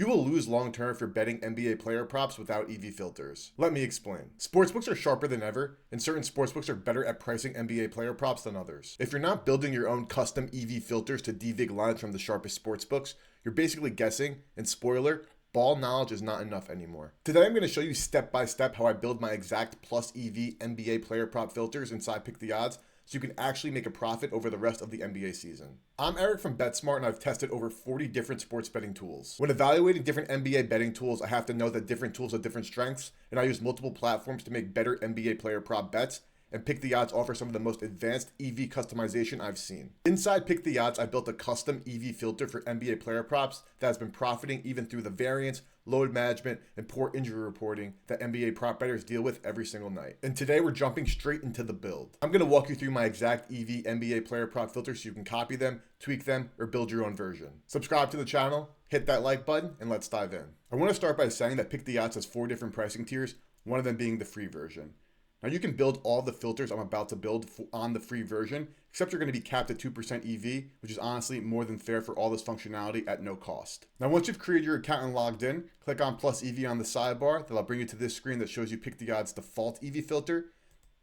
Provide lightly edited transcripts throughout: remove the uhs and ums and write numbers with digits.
You will lose long term if you're betting NBA player props without EV filters. Let me explain. Sportsbooks are sharper than ever, and certain sportsbooks are better at pricing NBA player props than others. If you're not building your own custom EV filters to Devig lines from the sharpest sportsbooks, you're basically guessing, and spoiler, ball knowledge is not enough anymore. Today I'm going to show you step by step how I build my exact plus EV NBA player prop filters inside Pick the Odds, so you can actually make a profit over the rest of the NBA season. I'm Eric from BetSmart, and I've tested over 40 different sports betting tools. When evaluating different NBA betting tools, I have to know that different tools have different strengths, and I use multiple platforms to make better NBA player prop bets, and Pick the Odds offers some of the most advanced EV customization I've seen. Inside Pick the Odds, I built a custom EV filter for NBA player props that has been profiting even through the variance, load management, and poor injury reporting that NBA prop bettors deal with every single night. And today we're jumping straight into the build. I'm going to walk you through my exact EV NBA player prop filters so you can copy them, tweak them, or build your own version. Subscribe to the channel, hit that like button, and let's dive in. I want to start by saying that Pick the Odds has 4 different pricing tiers, one of them being the free version. Now you can build all the filters I'm about to build on the free version, except you're going to be capped at 2% EV, which is honestly more than fair for all this functionality at no cost. Now once you've created your account and logged in, click on plus EV on the sidebar. That'll bring you to this screen that shows you Pick the Odds default EV filter.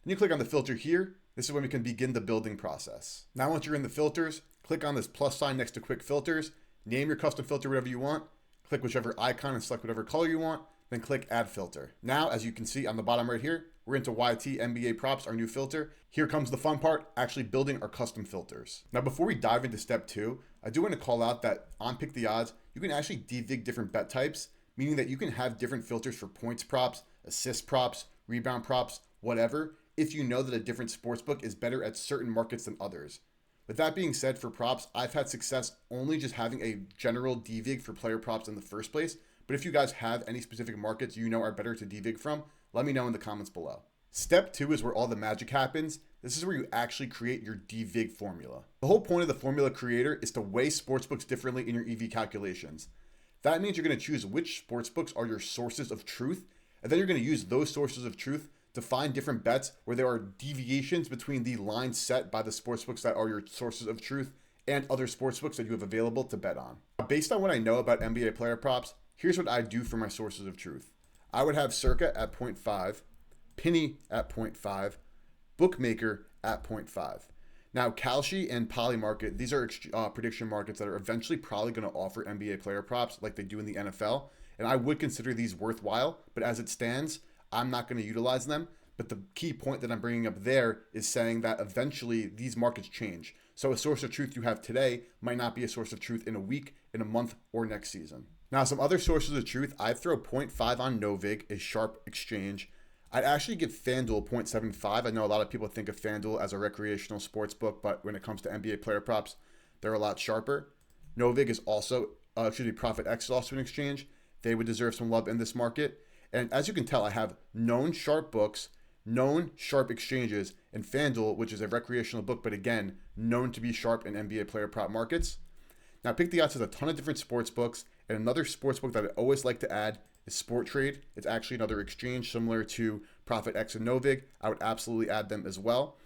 Then you click on the filter here. This is when we can begin the building process. Now once you're in the filters, click on this plus sign next to quick filters, name your custom filter whatever you want, click whichever icon and select whatever color you want, then click add filter. Now, as you can see on the bottom right here, we're into YT NBA props, our new filter. Here comes the fun part, actually building our custom filters. Now, before we dive into step 2, I do want to call out that on Pick the Odds, you can actually devig different bet types, meaning that you can have different filters for points props, assist props, rebound props, whatever, if you know that a different sportsbook is better at certain markets than others. With that being said, for props, I've had success only just having a general devig for player props in the first place. But if you guys have any specific markets you know are better to devig from, let me know in the comments below. Step 2 is where all the magic happens. This is where you actually create your devig formula. The whole point of the formula creator is to weigh sportsbooks differently in your EV calculations. That means you're going to choose which sportsbooks are your sources of truth, and then you're going to use those sources of truth to find different bets where there are deviations between the lines set by the sportsbooks that are your sources of truth and other sportsbooks that you have available to bet on. Based on what I know about NBA player props, here's what I do for my sources of truth. I would have Circa at 0.5, Penny at 0.5, Bookmaker at 0.5. Now, Kalshi and Polymarket, these are prediction markets that are eventually probably going to offer NBA player props like they do in the NFL, and I would consider these worthwhile, but as it stands, I'm not going to utilize them. But the key point that I'm bringing up there is saying that eventually these markets change. So a source of truth you have today might not be a source of truth in a week, in a month, or next season. Now, some other sources of truth, I'd throw 0.5 on Devig, a sharp exchange. I'd actually give FanDuel 0.75. I know a lot of people think of FanDuel as a recreational sports book, but when it comes to NBA player props, they're a lot sharper. Devig is also, ProfitX is also an exchange. They would deserve some love in this market. And as you can tell, I have known sharp books, known sharp exchanges, and FanDuel, which is a recreational book, but again, known to be sharp in NBA player prop markets. Now, Pick the Odds has a ton of different sports books, and another sports book that I always like to add is Sport Trade. It's actually another exchange similar to ProfitX and Devig. I would absolutely add them as well.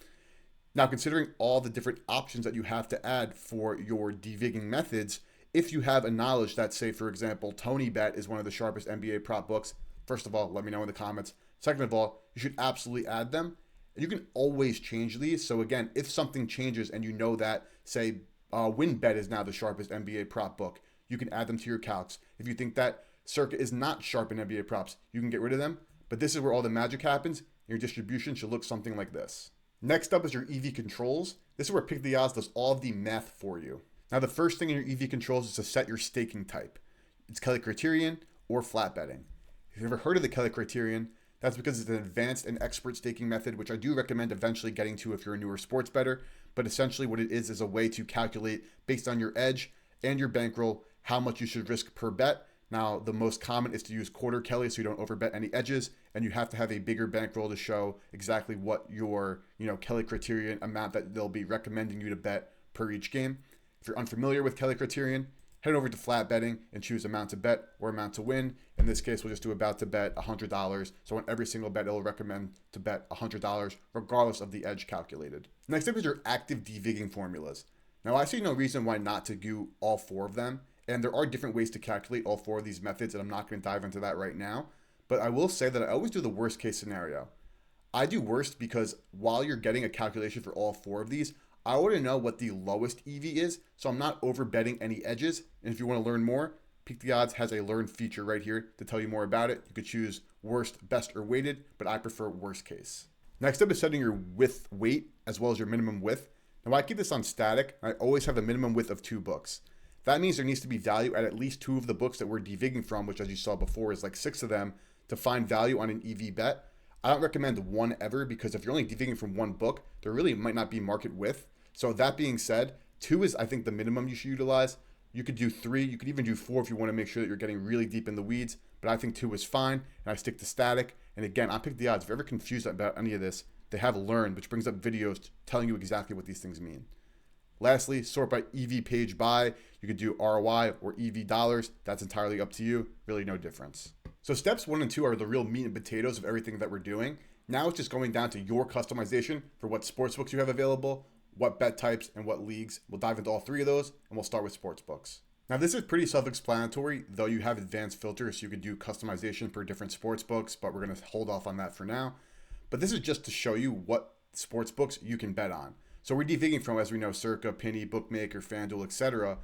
Now, considering all the different options that you have to add for your devigging methods, if you have a knowledge that, say, for example, TonyBet is one of the sharpest NBA prop books, first of all, let me know in the comments. Second of all, you should absolutely add them. And you can always change these. So again, if something changes and you know that, say, WinBet is now the sharpest NBA prop book, you can add them to your calcs. If you think that Circa is not sharp in NBA props, you can get rid of them. But this is where all the magic happens. Your distribution should look something like this. Next up is your EV controls. This is where Pick the Odds does all of the math for you. Now, the first thing in your EV controls is to set your staking type. It's Kelly Criterion or flat betting. If you've ever heard of the Kelly Criterion, that's because it's an advanced and expert staking method, which I do recommend eventually getting to if you're a newer sports bettor. But essentially what it is a way to calculate based on your edge and your bankroll how much you should risk per bet. Now, the most common is to use quarter Kelly so you don't overbet any edges, and you have to have a bigger bankroll to show exactly what your Kelly Criterion amount that they'll be recommending you to bet per each game. If you're unfamiliar with Kelly Criterion, head over to flat betting and choose amount to bet or amount to win. In this case, we'll just do about to bet $100. So on every single bet, it'll recommend to bet $100 regardless of the edge calculated. Next up is your active devigging formulas. Now, I see no reason why not to do all 4 of them. And there are different ways to calculate all 4 of these methods, and I'm not going to dive into that right now. But I will say that I always do the worst case scenario. I do worst because while you're getting a calculation for all 4 of these, I want to know what the lowest EV is, so I'm not over betting any edges. And if you want to learn more, Peak the Odds has a learn feature right here to tell you more about it. You could choose worst, best, or weighted, but I prefer worst case. Next up is setting your width weight as well as your minimum width. Now I keep this on static. I always have a minimum width of 2 books. That means there needs to be value at least 2 of the books that we're devigging from, which as you saw before is like 6 of them, to find value on an EV bet. I don't recommend one ever because if you're only devigging from 1 book, there really might not be market width. So that being said, 2 is I think the minimum you should utilize. You could do 3, you could even do 4 if you want to make sure that you're getting really deep in the weeds, but I think 2 is fine, and I stick to static. And again, I Pick the Odds. If you're ever confused about any of this, they have Learn, which brings up videos telling you exactly what these things mean. Lastly, sort by EV page buy. You could do ROI or EV dollars. That's entirely up to you. Really no difference. So steps 1 and 2 are the real meat and potatoes of everything that we're doing. Now it's just going down to your customization for what sportsbooks you have available, what bet types, and what leagues. We'll dive into all 3 of those, and we'll start with sportsbooks. Now this is pretty self-explanatory, though you have advanced filters, so you could do customization for different sportsbooks, but we're going to hold off on that for now. But this is just to show you what sportsbooks you can bet on. So we're devigging from, as we know, Circa, Penny, Bookmaker, FanDuel, etc.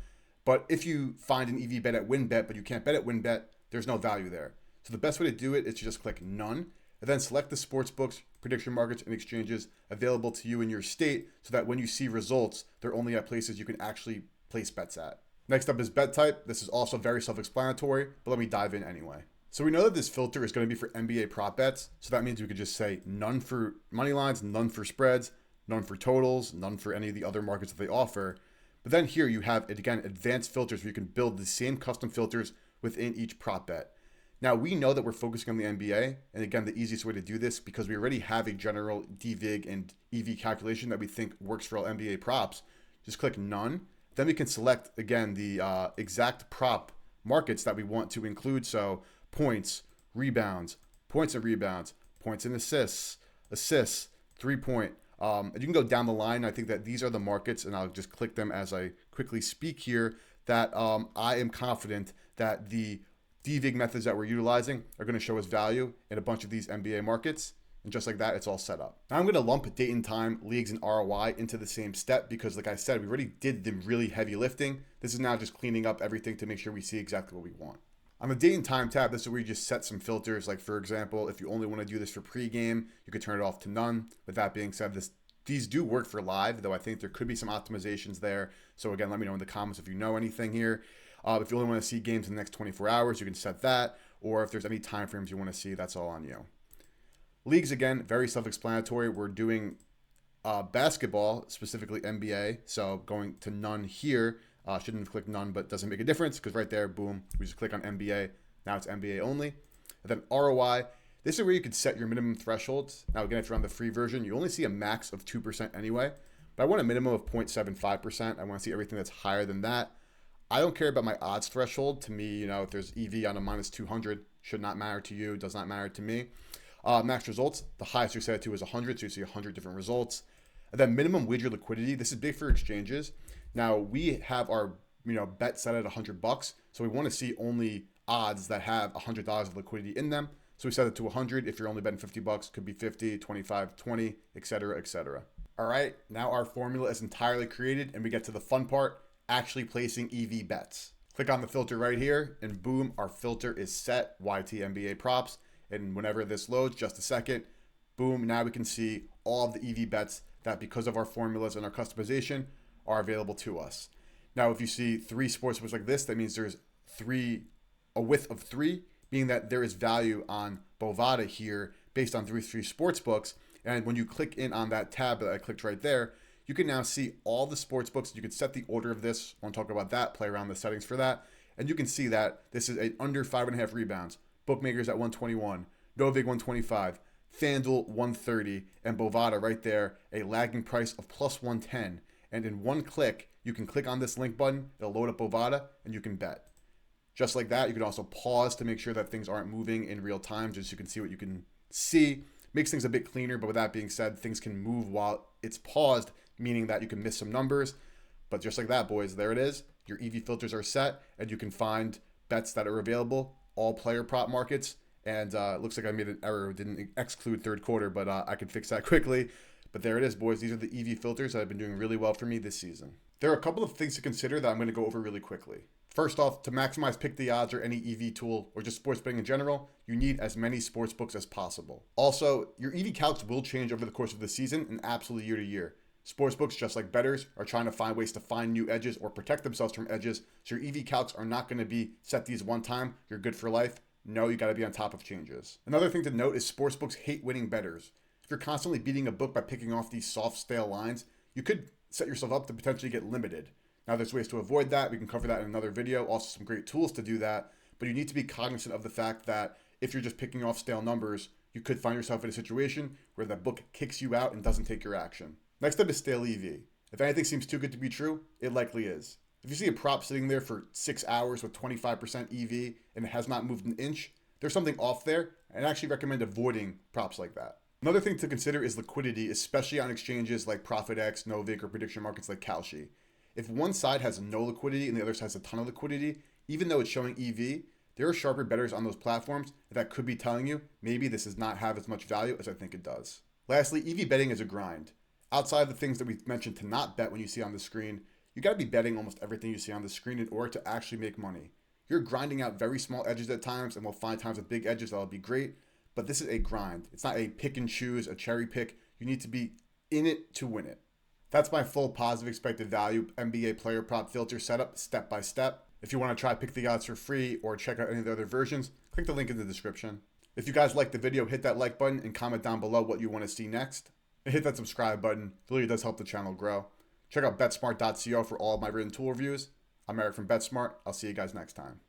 But if you find an EV bet at WinBet, but you can't bet at WinBet, there's no value there. So the best way to do it is to just click None, and then select the sportsbooks, prediction markets, and exchanges available to you in your state so that when you see results, they're only at places you can actually place bets at. Next up is bet type. This is also very self-explanatory, but let me dive in anyway. So we know that this filter is going to be for NBA prop bets. So that means we could just say none for money lines, none for spreads, none for totals, none for any of the other markets that they offer. But then here you have, again, advanced filters where you can build the same custom filters within each prop bet. Now we know that we're focusing on the NBA. And again, the easiest way to do this, because we already have a general DVIG and EV calculation that we think works for all NBA props, just click none. Then we can select, again, the exact prop markets that we want to include. So points, rebounds, points and rebounds, points and assists, 3-point. And you can go down the line. I think that these are the markets, and I'll just click them as I quickly speak here, that I am confident that the DVIG methods that we're utilizing are going to show us value in a bunch of these NBA markets. And just like that, it's all set up. Now I'm going to lump date and time, leagues, and ROI into the same step because, like I said, we already did the really heavy lifting. This is now just cleaning up everything to make sure we see exactly what we want. On the date and time tab, this is where you just set some filters. Like, for example, if you only want to do this for pregame, you could turn it off to none. With that being said, these do work for live, though I think there could be some optimizations there. So again, let me know in the comments if you know anything here. If you only want to see games in the next 24 hours, you can set that. Or if there's any time frames you want to see, that's all on you. Leagues, again, very self-explanatory. We're doing basketball, specifically NBA. So going to none here. Shouldn't have clicked none, but doesn't make a difference because right there, boom, we just click on NBA. Now it's NBA only. And then ROI. This is where you can set your minimum thresholds. Now, again, if you're on the free version, you only see a max of 2% anyway. But I want a minimum of 0.75%. I want to see everything that's higher than that. I don't care about my odds threshold. To me, if there's EV on a minus 200, should not matter to you, does not matter to me. Max results, the highest you set it to is 100, so you see 100 different results. And then minimum wager liquidity, this is big for exchanges. Now, we have our bet set at $100, so we want to see only odds that have $100 of liquidity in them. So we set it to 100. If you're only betting $50, could be 50, 25, 20, etc., etc. All right, now our formula is entirely created, and we get to the fun part, actually placing EV bets. Click on the filter right here, and boom, our filter is set, YT NBA props. And whenever this loads, just a second, boom, now we can see all of the EV bets that, because of our formulas and our customization, are available to us. Now, if you see 3 sportsbooks like this, that means there's a width of 3, meaning that there is value on Bovada here based on 3 sportsbooks. And when you click in on that tab that I clicked right there, you can now see all the sportsbooks. You can set the order of this. I won't talk about that, play around the settings for that. And you can see that this is under 5.5 rebounds. Bookmakers at 121, Devig 125, FanDuel 130, and Bovada right there, a lagging price of plus 110. And in one click, you can click on this link button, it'll load up Bovada, and you can bet. Just like that, you can also pause to make sure that things aren't moving in real time, just so you can see what you can see. Makes things a bit cleaner, but with that being said, things can move while it's paused, meaning that you can miss some numbers. But just like that, boys, there it is. your EV filters are set, and you can find bets that are available, all player prop markets. And it looks like I made an error, didn't exclude third quarter, but I could fix that quickly. But there it is, boys. These are the EV filters that have been doing really well for me this season. There are a couple of things to consider that I'm going to go over really quickly. First off, to maximize pick the odds or any EV tool or just sports betting in general, you need as many sports books as possible. Also, your EV calcs will change over the course of the season and absolutely year to year. Sportsbooks, just like bettors, are trying to find ways to find new edges or protect themselves from edges, so your EV calcs are not going to be set these one time, you're good for life. No, you got to be on top of changes. Another thing to note is sportsbooks hate winning bettors. If you're constantly beating a book by picking off these soft, stale lines, you could set yourself up to potentially get limited. Now, there's ways to avoid that. We can cover that in another video. Also, some great tools to do that. But you need to be cognizant of the fact that if you're just picking off stale numbers, you could find yourself in a situation where that book kicks you out and doesn't take your action. Next up is stale EV. If anything seems too good to be true, it likely is. If you see a prop sitting there for 6 hours with 25% EV and it has not moved an inch, there's something off there, and I actually recommend avoiding props like that. Another thing to consider is liquidity, especially on exchanges like ProfitX, Novig, or prediction markets like Kalshi. If one side has no liquidity and the other side has a ton of liquidity, even though it's showing EV, there are sharper bettors on those platforms that could be telling you maybe this does not have as much value as I think it does. Lastly, EV betting is a grind. Outside of the things that we've mentioned to not bet when you see on the screen, you got to be betting almost everything you see on the screen in order to actually make money. You're grinding out very small edges at times, and we'll find times with big edges that'll be great, but this is a grind. It's not a pick and choose, a cherry pick. You need to be in it to win it. That's my full positive expected value NBA player prop filter setup step by step. If you want to try pick the odds for free or check out any of the other versions, click the link in the description. If you guys liked the video, hit that like button and comment down below what you want to see next. And hit that subscribe button. It really does help the channel grow. Check out betsmart.co for all of my written tool reviews. I'm Eric from BetSmart. I'll see you guys next time.